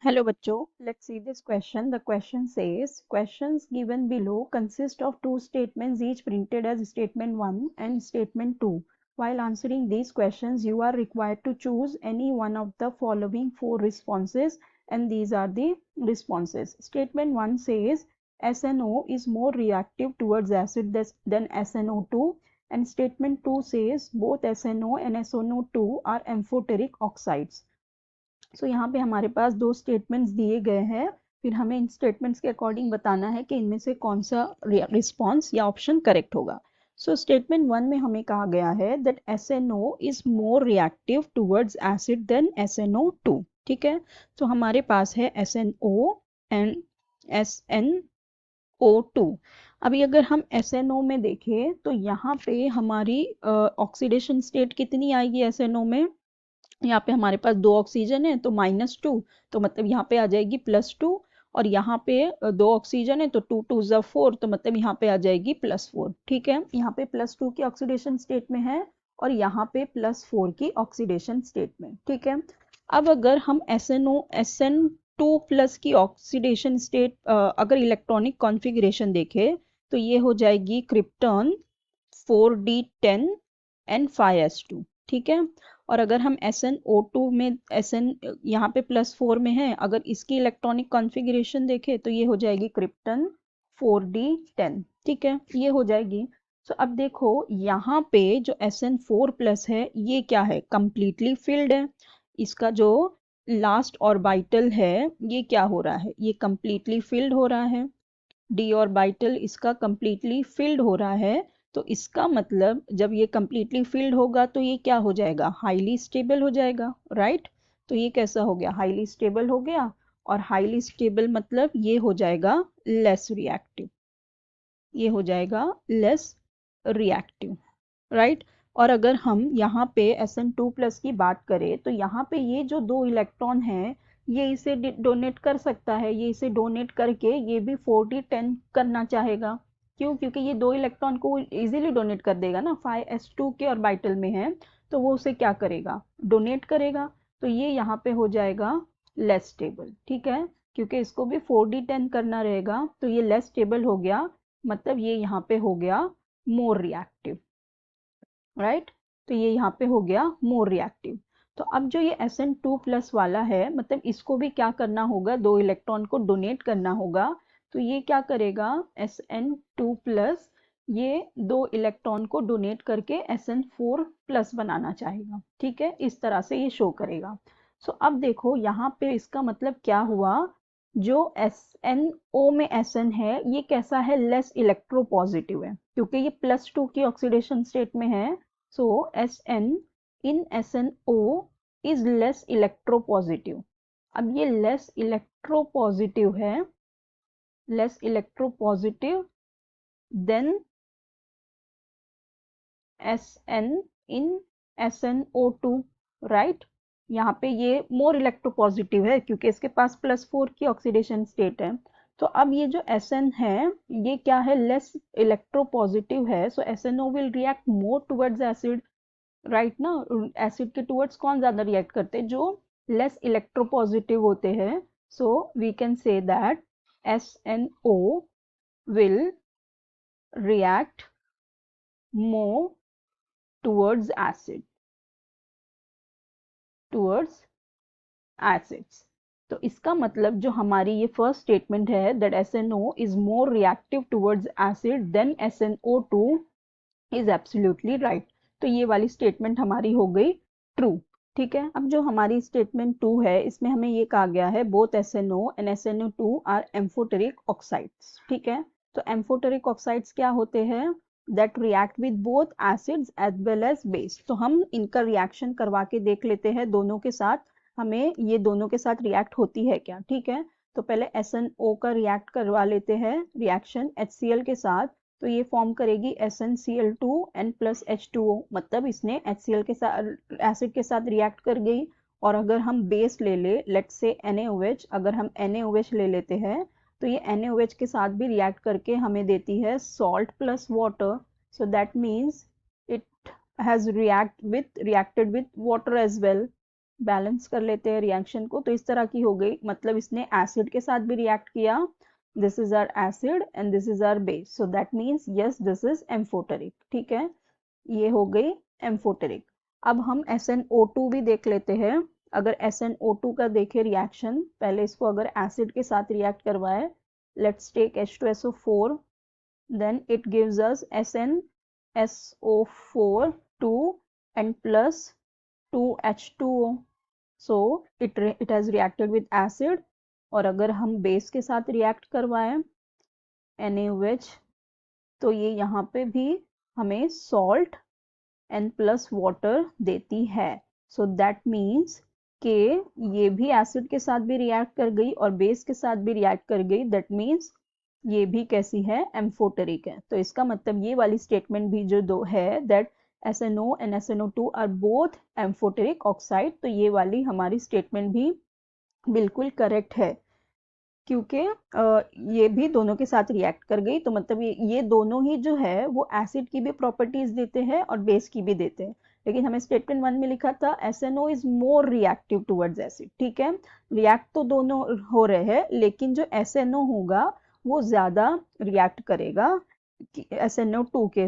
Hello बच्चों, let's see this question. The question says, questions given below consist of two statements each printed as statement 1 and statement 2. While answering these questions, you are required to choose any one of the following four responses, and these are the responses. Statement 1 says, SNO is more reactive towards acid than SNO2, and statement 2 says, both SNO and SNO2 are amphoteric oxides. सो यहाँ पे हमारे पास दो statements दिए गए हैं, फिर हमें इन statements के अकॉर्डिंग बताना है कि इनमें से कौन सा रिस्पॉन्स या ऑप्शन करेक्ट होगा. सो स्टेटमेंट 1 में हमें कहा गया है that SNO is more reactive towards acid than SNO2. ठीक है, तो हमारे पास है SNO एंड SNO2. अभी अगर हम SNO में देखें तो यहाँ पे हमारी ऑक्सीडेशन स्टेट कितनी आएगी SNO में. यहाँ पे हमारे पास दो ऑक्सीजन है तो -2, तो मतलब यहाँ पे आ जाएगी +2, और यहाँ पे दो ऑक्सीजन है तो 2 2 ज़ा 4, तो मतलब यहाँ पे आ जाएगी +4. ठीक है, यहाँ पे +2 की ऑक्सीडेशन स्टेट में है और यहाँ पे +4 की ऑक्सीडेशन स्टेट में. ठीक है, अब अगर हम SN2+ की ऑक्सीडेशन स्टेट अगर इलेक्ट्रॉनिक कॉन्फ़िगरेशन देखें तो ये हो जाएगी क्रिप्टॉन 4d10 and 5s2. ठीक है, और अगर हम SnO2 में SN यहाँ पे +4 में है, अगर इसकी इलेक्ट्रॉनिक कॉन्फ़िगरेशन देखें तो ये हो जाएगी क्रिप्टन 4d10. ठीक है, ये हो जाएगी. तो अब देखो यहाँ पे जो SN4+ है ये क्या है, कंप्लीटली फिल्ड है. इसका जो लास्ट ऑर्बिटल है ये क्या हो रहा है, ये कंप्लीटली फिल्ड हो रहा है. डी ऑर्बिटल इसका कंप्लीटली फिल्ड हो रहा है, तो इसका मतलब जब ये कंप्लीटली फिल्ड होगा तो ये क्या हो जाएगा, हाईली स्टेबल हो जाएगा. राइट, तो ये कैसा हो गया, हाईली स्टेबल हो गया. और हाईली स्टेबल मतलब ये हो जाएगा लेस रिएक्टिव, ये हो जाएगा लेस रिएक्टिव. राइट, और अगर हम यहाँ पे SN2+ की बात करें तो यहाँ पे ये जो दो इलेक्ट्रॉन हैं ये इसे डोनेट कर सकता है, ये इसे डोनेट करके ये भी 4d10 करना चाहेगा. क्यों, क्योंकि ये दो इलेक्ट्रॉन को इजीली डोनेट कर देगा ना, 5s2 के ऑर्बिटल में है तो वो उसे क्या करेगा, डोनेट करेगा. तो ये यहाँ पे हो जाएगा लेस स्टेबल. ठीक है, क्योंकि इसको भी 4d10 करना रहेगा तो ये लेस स्टेबल हो गया, मतलब ये यहाँ पे हो गया मोर रिएक्टिव. राइट, तो ये यहाँ पे हो गया मोर रिएक्टिव. तो अब जो ये SN2+ वाला है मतलब इसको भी क्या करना होगा, दो इलेक्ट्रॉन को डोनेट करना होगा. तो ये क्या करेगा, SN2+ ये दो इलेक्ट्रॉन को डोनेट करके SN4+ बनाना चाहेगा. ठीक है, इस तरह से ये शो करेगा. सो अब देखो यहाँ पे इसका मतलब क्या हुआ, जो SNO में SN है ये कैसा है, लेस इलेक्ट्रोपॉजिटिव है क्योंकि ये +2 की ऑक्सीडेशन स्टेट में है. So Sn in SNO is less electropositive. अब ये less electropositive है, less electropositive than Sn in SNO2. Right, यहाँ पे ये मोर इलेक्ट्रोपॉजिटिव है क्योंकि इसके पास +4 की ऑक्सीडेशन स्टेट है. तो अब ये जो Sn है ये क्या है, लेस इलेक्ट्रोपॉजिटिव है. सो SNO will react more towards acid. Right ना, एसिड के टुवर्ड्स कौन ज्यादा रिएक्ट करते हैं, जो लेस इलेक्ट्रोपॉजिटिव होते हैं. So we can say that SNO will react more towards acid, towards acids. तो इसका मतलब जो हमारी ये फर्स्ट स्टेटमेंट है that SNO is more reactive towards acid than SNO2 is absolutely right. तो ये वाली स्टेटमेंट हमारी हो गई ट्रू. ठीक है, अब जो हमारी स्टेटमेंट 2 है इसमें हमें ये कहा गया है both SNO and SNO2 are amphoteric oxides. ठीक है, तो एम्फोटेरिक ऑक्साइड्स क्या होते हैं, that react with both acids as well as base. तो हम इनका रिएक्शन करवा के देख लेते हैं दोनों के साथ, हमें ये दोनों के साथ रिएक्ट होती है क्या. ठीक है, तो पहले SNO का रिएक्ट करवा लेते हैं रिएक्शन HCl के साथ. तो ये फॉर्म करेगी SnCl2 n + H2O, मतलब इसने HCl के साथ एसिड के साथ रिएक्ट कर गई. और अगर हम बेस ले ले, लेट्स से NaOH, अगर हम NaOH ले लेते हैं तो ये NaOH के साथ भी रिएक्ट करके हमें देती है salt plus water. So that means it has reacted with water as well. Balance कर लेते हैं रिएक्शन को। तो इस तरह की हो गई, मतलब इसने एसिड के साथ भी रिएक्ट किया, this is our acid and this is our base, so that means yes this is amphoteric. ठीक है, ये हो गई एम्फोटेरिक। अब हम SnO2 भी देख लेते हैं। अगर SnO2 का देखें रिएक्शन, पहले इसको अगर एसिड के साथ रिएक्ट करवाए, let's take H2SO4, then it gives us SnSO4 2 and plus 2H2O. So it has reacted with acid. और अगर हम बेस के साथ रिएक्ट करवाएं NaOH, तो ये यहाँ पे भी हमें सॉल्ट एंड प्लस वाटर देती है। सो दैट मीन्स कि ये भी एसिड के साथ भी रिएक्ट कर गई और बेस के साथ भी रिएक्ट कर गई, दैट मीन्स ये भी कैसी है, एम्फोटेरिक है। तो इसका मतलब ये वाली स्टेटमेंट भी जो दो है, that SNO and SNO2 are both amphoteric oxide, तो ये वाली हमारी स्टेटमेंट भी बिल्कुल करेक्ट है, क्योंकि ये भी दोनों के साथ रिएक्ट कर गई। तो मतलब ये दोनों ही जो है वो एसिड की भी प्रॉपर्टीज देते हैं और बेस की भी देते हैं। लेकिन हमें स्टेटमेंट 1 में लिखा था SNO is more reactive towards acid. ठीक है, रिएक्ट तो दोनों हो रहे हैं, लेकिन जो SNO होगा वो ज्यादा रिएक्ट करेगा SNO2 के,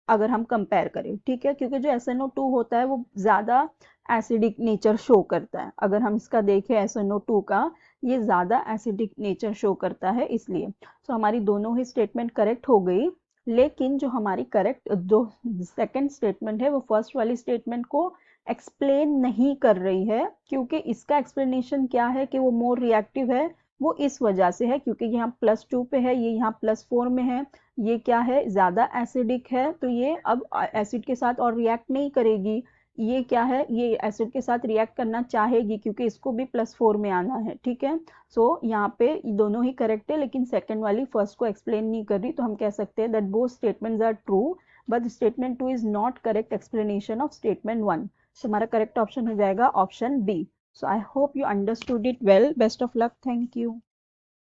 अगर हम कंपेयर करें। ठीक है, क्योंकि जो SNO2 होता है वो ज्यादा एसिडिक नेचर शो करता है। अगर हम इसका देखें SNO2 का, ये ज्यादा एसिडिक नेचर शो करता है, इसलिए। सो हमारी दोनों ही स्टेटमेंट करेक्ट हो गई। लेकिन जो हमारी करेक्ट जो सेकंड स्टेटमेंट है वो फर्स्ट वाली स्टेटमेंट को एक्सप्लेन नहीं कर रही है, क्योंकि इसका एक्सप्लेनेशन क्या है कि वो मोर रिएक्टिव है, वो इस वजह से है क्योंकि यहाँ +2 पे है, ये यहाँ +4 में है। ये क्या है, ज्यादा एसिडिक है, तो ये अब एसिड के साथ और रिएक्ट नहीं करेगी। ये क्या है, ये एसिड के साथ रिएक्ट करना चाहेगी क्योंकि इसको भी +4 में आना है। ठीक है, सो यहाँ पे दोनों ही करेक्ट है, लेकिन सेकंड वाली फर्स्ट को एक्सप्लेन नहीं कर रही। तो हम कह सकते हैं that both statements are true, but statement 2 is not correct explanation of statement 1। So हमारा करेक्ट ऑप्शन हो जाएगा option B. So I hope you understood it well. Best of luck, thank you.